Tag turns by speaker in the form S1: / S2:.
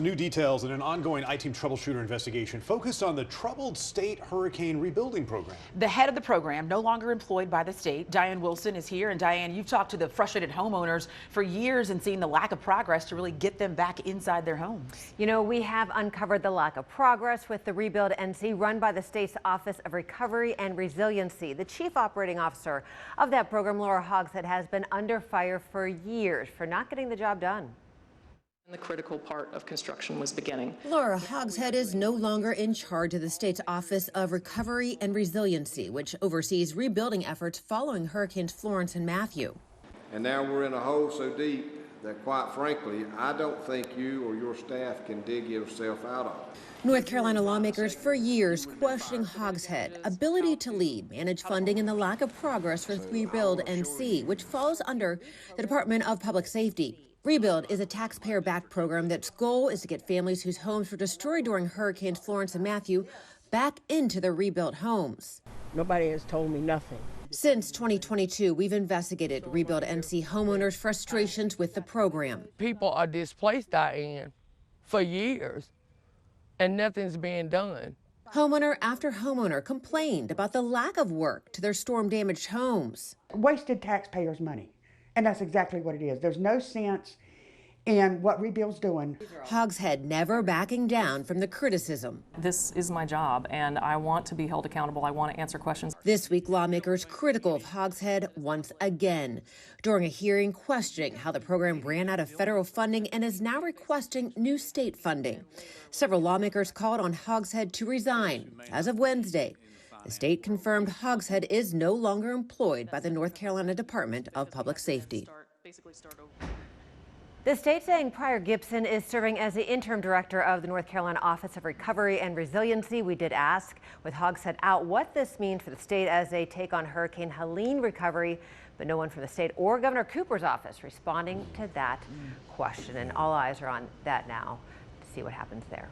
S1: New details in an ongoing I-Team troubleshooter investigation focused on the troubled state hurricane rebuilding program.
S2: The head of the program, no longer employed by the state, Diane Wilson, is here. And Diane, you've talked to the frustrated homeowners for years and seen the lack of progress to really get them back inside their homes.
S3: You know, we have uncovered the lack of progress with the Rebuild NC run by the state's Office of Recovery and Resiliency. The chief operating officer of that program, Laura Hogshead, has been under fire for years for not getting the job done.
S4: The critical part of construction was beginning.
S5: Laura Hogshead is no longer in charge of the state's Office of Recovery and Resiliency, which oversees rebuilding efforts following Hurricanes Florence and Matthew.
S6: And now we're in a hole so deep that, quite frankly, I don't think you or your staff can dig yourself out of.
S5: North Carolina lawmakers for years questioning Hogshead's ability to lead, manage funding, and the lack of progress with Rebuild NC, which falls under the Department of Public Safety. Rebuild is a taxpayer-backed program that's goal is to get families whose homes were destroyed during Hurricanes Florence and Matthew back into their rebuilt homes.
S7: Nobody has told me nothing.
S5: Since 2022, we've investigated Rebuild NC homeowners' frustrations with the program.
S7: People are displaced, Diane, for years, and nothing's being done.
S5: Homeowner after homeowner complained about the lack of work to their storm-damaged homes.
S8: Wasted taxpayers' money. And that's exactly what it is. There's no sense in what Rebuild's doing.
S5: Hogshead never backing down from the criticism.
S4: This is my job, and I want to be held accountable. I want to answer questions.
S5: This week, lawmakers critical of Hogshead once again during a hearing questioning how the program ran out of federal funding and is now requesting new state funding. Several lawmakers called on Hogshead to resign. As of Wednesday, the state confirmed Hogshead is no longer employed by the North Carolina Department of Public Safety.
S3: The state saying Pryor Gibson is serving as the interim director of the North Carolina Office of Recovery and Resiliency. We did ask, with Hogshead out, what this means for the state as they take on Hurricane Helene recovery, but no one from the state or Governor Cooper's office responding to that question. And all eyes are on that now to see what happens there.